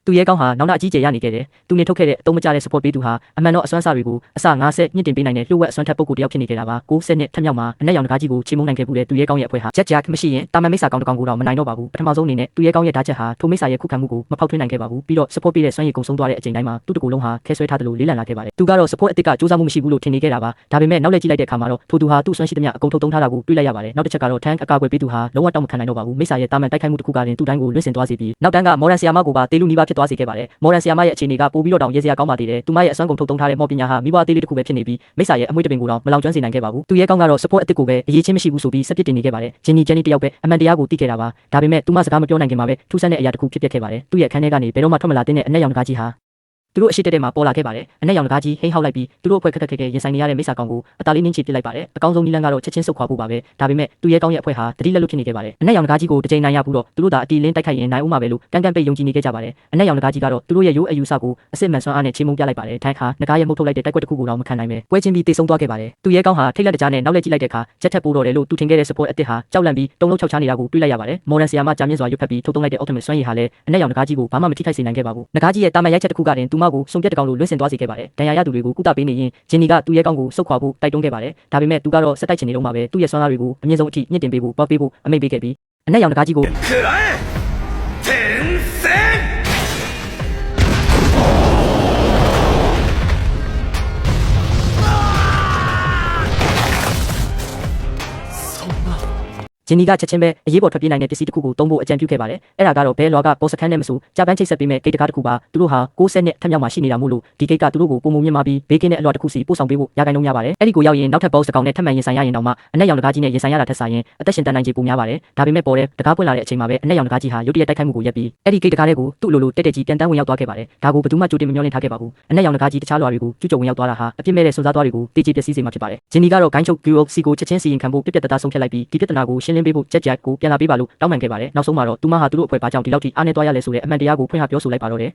သူရဲကောင်းဟာနောက်နောက်အကြီးကျယ်ရနေခဲ့တယ်။သူနေထုတ်ခဲ့တဲ့အတုံးမကျတဲ့ support ပေးသူဟာအမှန်တော့အစွမ်းစားတွေကိုအစ90မြင့်တင်ပေးနိုင်တဲ့လျှို့ဝှက်အစွမ်းထက်ပုဂ္ဂိုလ်တယောက်ဖြစ်နေခဲ့တာပါ။90နှစ်ထက်မြောက်မှာအနက်ရောင်တကားကြီးကိုချေမှုန်းနိုင်ခဲ့မှုတဲ့သူရဲကောင်းရဲ့အဖွဲ့ဟာJack Jack မရှိရင်တာမန်မိစ္ဆာကောင်းတစ်ကောင်ကိုတော့မနိုင်တော့ပါဘူး။ပထမဆုံးအနေနဲ့သူရဲကောင်းရဲ့ဓာတ်ချက်ဟာထိုမိစ္ဆာရဲ့ခုခံမှုကိုမဖောက်ထွင်းနိုင်ခဲ့ပါဘူး။ပြီးတော့ support ပေးတဲ့စွမ်းရည်ကုန်ဆုံးသွားတဲ့အချိန်တိုင်းမှာသူ့တကူလုံးဟာခဲဆွဲထားတယ်လို့လေးလံလာခဲ့ပါတယ်။သူကတော့ support အစ်စ်ကစူးစမ်းမှုမရှိဘူးလို့ထင်နေခဲ့တာပါ။ဒါပေမဲ့နောက်လက်ကြည့်လိုက်တဲ့အခါမှာတော့ထိုသူဟာသူ့စွမ်းရှိသမျှအကုန်ထုတ်သုံးထားတာကိုတွေ့လိုက်ရပါတယ်။နောက်တစ်ချက်ကတော့ tank အကာအကွယ်ပေးသူဟာလုံးဝတောင်းမခံနိုင်တော့ပါဘူး။မိစ္ဆာရဲ့တာမန်တိုက်ခိုက်မှုတစ်ခုကလည်းသူ့တိုင်းကိုလွင့်စင်သွားစေပြီးနောက်တန်းကမော်ဒန်ဆီယာမကိုပါတေးလူနီးပါးဖြစ်သွားစေခဲ့ပါတယ်။မော်ဒန်ဆီယာမရဲ့အခြေအနေကပိုပြီးတော့တောင်ရေစရာကောင်းပါသေးတယ်။သူမရဲ့အစွမ်းကုန်ထုတ်သုံးထားတဲ့မော်ပညာဟာမိဘအသေးလေးတစ်ခုပဲဖြစ်နေပြီးမိစ္ဆာရဲ့အမွှေးတပင်ကိုတော့မလောင်ကျွမ်းစေနိုင်ခဲ့ပါဘူး။သူရဲကောင်းကတော့ support အစ်စ်ကိုပဲအရေးချင်းမရှိဘူးဆိုပြီးစက်ပစ်တင်နေခဲ့ပါတယ်။ဂျင်နီတယောက်ပဲအမှန်တရားကိုသိခဲ့တာပါ။ဒါပေမဲ့သူမစကားမပြောနိုင်ခင်မှာပဲထူးဆန်းတဲ့အရာတစ်ခုဖြစ်ပျက်ခဲ့ပါတယ်။သူ့ရဲ့အခန်းထဲကနေဘယ်တော့မှထွက်မလာတဲ့အနက်ရောင်တကားကြီးဟာသူတို့အရှိတက်မှာပေါ်လာခဲ့ပါတယ်။အနက်ရောင်တကားကြီးဟိန်းဟောက်လိုက်ပြီးသူတို့အဖွဲ့ခက်ခက်ခဲခဲရင်ဆိုင်နေရတဲ့မိစ္ဆာကောင်ကိုအသားလေးနင်းချပစ်လိုက်ပါတယ်။အကောင်းဆုံးနည်းလမ်းကတော့ချက်ချင်းဆုတ်ခွာဖို့ပါပဲ။ဒါပေမဲ့သူရဲကောင်းရဲ့အဖွဲ့ဟာတတိလက်လွတ်ဖြစ်နေခဲ့ပါတယ်။အနက်ရောင်တကားကြီးကိုတစ်ချိန်နိုင်ရဘူးတော့သူတို့သာအတီလင်းတိုက်ခိုက်ရင်နိုင်ဦးမှာပဲလို့ကန်းပိတ်ယုံကြည်နေခဲ့ကြပါတယ်။အနက်ရောင်တကားကြီးကတော့သူတို့ရဲ့ရိုးအယူဆကိုအစစ်မှန်စွမ်းအားနဲ့ချေမှုန်းပြလိုက်ပါတယ်။ထိုင်းခါနဂါရဲ့မှုတ်ထုတ်လိုက်တဲ့တိုက်ကွက်တစ်ခုကိုတော့မခံနိုင်ပဲပွဲချင်းပြီးတိတ်ဆုံးသွားခဲ့ပါတယ်။သူရဲကောင်းဟာထိတ်လက်တကြားနဲ့နောက်လက်ကြည့်လိုက်တဲ့အခါချက်ထက်ပိုးတော့တယ်လို့သူထင်ခဲ့တဲ့ support အစ်စ်ဟာကြောက်လန့်ပြီးတုံးလုံးချောက်ချနေတာကိုတွေ့လိုက်ရပါတယ်။မော်ဒန်ဆီယာမကြာမြင့်စွာရွတ်ဖက်ပြီးထုတ်သုံးလိုက်တဲ့ ultimate စွမ်းရည်ဟာလည်းအနက်ရောင်တကားကြီးကိုဘာမှမထိခိုက်စေနိုင်ခဲ့ပါဘူး။နဂါကြီးရဲ့တာမန်ရိုက်ချက်တစ်ခုကတင်သူမကိုစုံပြတ်တကောင်လိုလွင့်စင်သွားစေခဲ့ပါတယ်။ဒဏ်ရာရသူတွေကိုကုသပေးနေရင်ဂျင်နီကသူ့ရဲ့ကောင်းကိုစုပ်ခွာဖို့တိုက်တွန်းခဲ့ပါတယ်။ဒါပေမဲ့သူကတော့စက်တိုက်ချင်နေတော့မှပဲသူ့ရဲ့စွမ်းအားတွေကိုအမြင့်ဆုံးအထိမြင့်တင်ပေးဖို့ပေါက်ပေးဖို့အမိန့်ပေးခဲ့ပြီးအနက်ရောင်တကားကြီးကိုဂျင်နီကချက်ချင်းပဲအရေးပေါ်ထွက်ပြေးနိုင်တဲ့ပစ္စည်းတစ်ခုကိုသုံးဖို့အကြံပြုခဲ့ပါတယ်။အဲ့ဒါကတော့ဘဲလွာကပေါ်စခန်းနဲ့မဆိုဂျပန်ချိတ်ဆက်ပေးမဲ့ဂိတ်တကားတစ်ခုပါသူတို့ဟာ60နှစ်ထက်မြောက်မှရှိနေတာမို့လို့ဒီဂိတ်ကသူတို့ကိုပုံမှုမြင့်မာပြီးဘေးကင်းတဲ့အလွှာတစ်ခုစီပို့ဆောင်ပေးဖို့ရာဂိုင်းလုံးများပါတယ်။အဲ့ဒီကိုရောက်ရင်နောက်ထပ်ဘောက်စ်ကောင်နဲ့ထပ်မံရင်ဆိုင်ရရင်တော့မှအနက်ရောင်တကားကြီးနဲ့ရင်ဆိုင်ရတာထက်စာရင်အသက်ရှင်တန်နိုင်ခြေပိုများပါတယ်။ဒါပေမဲ့ပေါ်တဲ့တကားပွင့်လာတဲ့အချိန်မှာပဲအနက်ရောင်တကားကြီးဟာရုတ်တရက်တိုက်ခိုက်မှုကိုရပ်ပြီးအဲ့ဒီဂိတ်တကားတွေကိုသူ့လိုလိုတက်တက်ကြီးပြန်တန်းဝင်ရောက်သွားခဲ့ပါတယ်။ဒါကိုဘယ်သူမှကြိုတင်မမျှော်လင့်ထားခဲ့ပါဘူး။အနက်ရောင်တကားကြီးတခြားလွှာတွေကိုကျူးကျော်ဝင်ရောက်သွားတာဟာအပြစ်မဲ့တဲ့စွန့်စားသွားတွေကိုတေးချပျက်စီးစေမှာဖြစ်ပါတယ်။ဂျင်နီကတော့ဂိုင်းချုပ်ဂူရိုစီကိုချက်ချင်းစီရင်ခံဖို့ပြက်ပြက်တသားဆုံးဖြတ်လိုက်ပြီးဒီပြဿနာကိုရှင်းလင်းပေးဖို့Jack Jackကိုပြန်လာပေးပါလို့တောင်းပန်ခဲ့ပါတယ်။နောက်ဆုံးမှာတော့သူမဟာသူတို့အဖွဲ့ဘာကြောင့်ဒီလောက်ထိအားနေသွားရလဲဆိုတဲ့အမှန်တရားကိုဖွင့်ဟပြောဆိုလိုက်ပါတော့တယ်